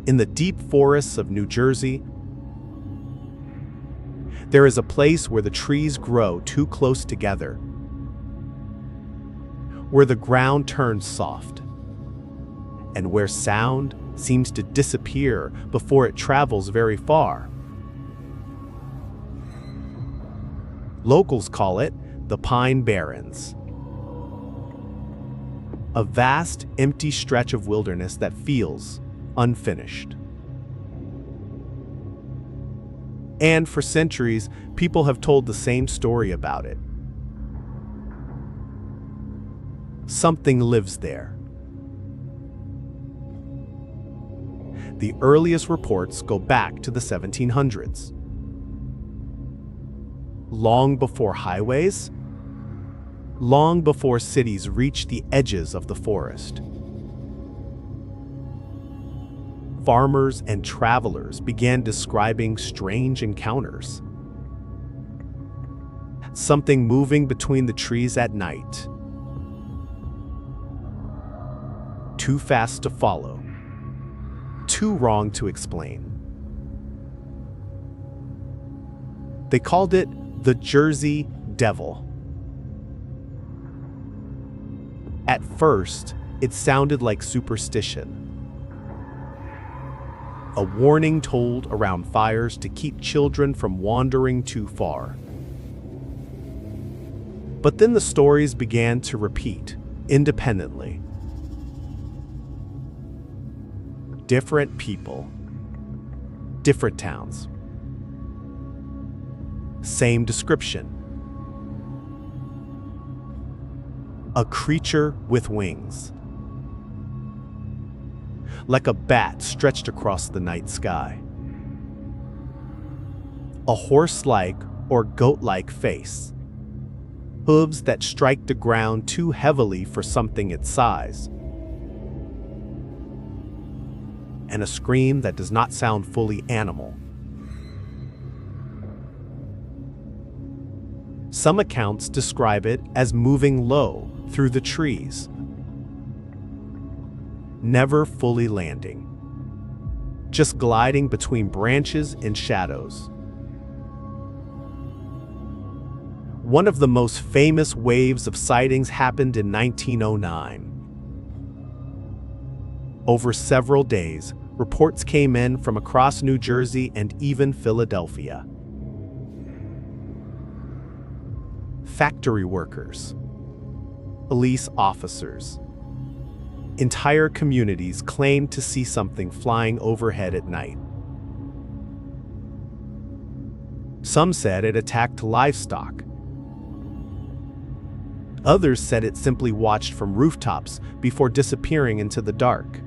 In the deep forests of New Jersey, there is a place where the trees grow too close together, where the ground turns soft, and where sound seems to disappear before it travels very far. Locals call it the Pine Barrens, a vast, empty stretch of wilderness that feels unfinished. And for centuries, people have told the same story about it. Something lives there. The earliest reports go back to the 1700s. Long before highways, long before cities reached the edges of the forest, farmers and travelers began describing strange encounters. Something moving between the trees at night. Too fast to follow. Too wrong to explain. They called it the Jersey Devil. At first, it sounded like superstition. A warning told around fires to keep children from wandering too far. But then the stories began to repeat independently. Different people, different towns. Same description. A creature with wings, like a bat stretched across the night sky. A horse-like or goat-like face. Hooves that strike the ground too heavily for something its size. And a scream that does not sound fully animal. Some accounts describe it as moving low through the trees, never fully landing, just gliding between branches and shadows. One of the most famous waves of sightings happened in 1909. Over several days, reports came in from across New Jersey and even Philadelphia. Factory workers, police officers, entire communities claimed to see something flying overhead at night. Some said it attacked livestock. Others said it simply watched from rooftops before disappearing into the dark.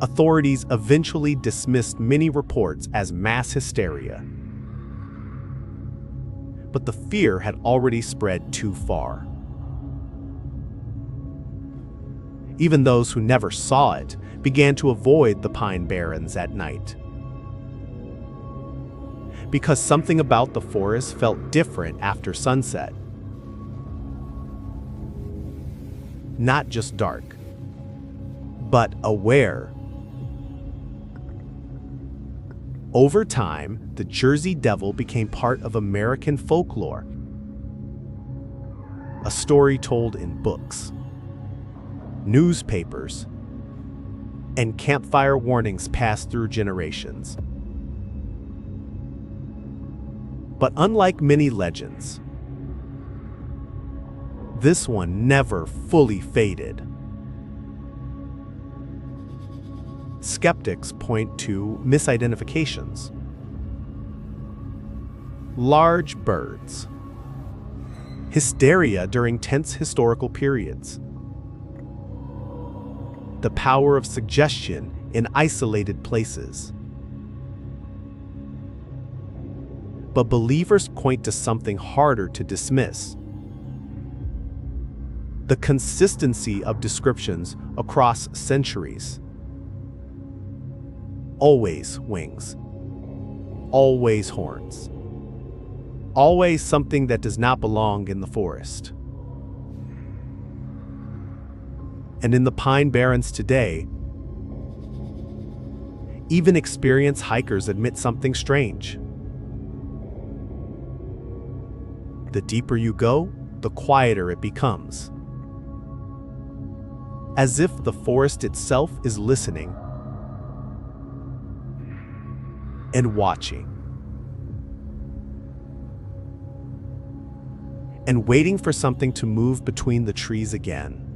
Authorities eventually dismissed many reports as mass hysteria. But the fear had already spread too far. Even those who never saw it began to avoid the Pine Barrens at night. Because something about the forest felt different after sunset. Not just dark, but aware. Over time, the Jersey Devil became part of American folklore. A story told in books, newspapers, and campfire warnings passed through generations. But unlike many legends, this one never fully faded. Skeptics point to misidentifications. Large birds. Hysteria during tense historical periods. The power of suggestion in isolated places. But believers point to something harder to dismiss. The consistency of descriptions across centuries. Always wings. Always horns. Always something that does not belong in the forest. And in the Pine Barrens today, even experienced hikers admit something strange. The deeper you go, the quieter it becomes. As if the forest itself is listening and watching and waiting for something to move between the trees again.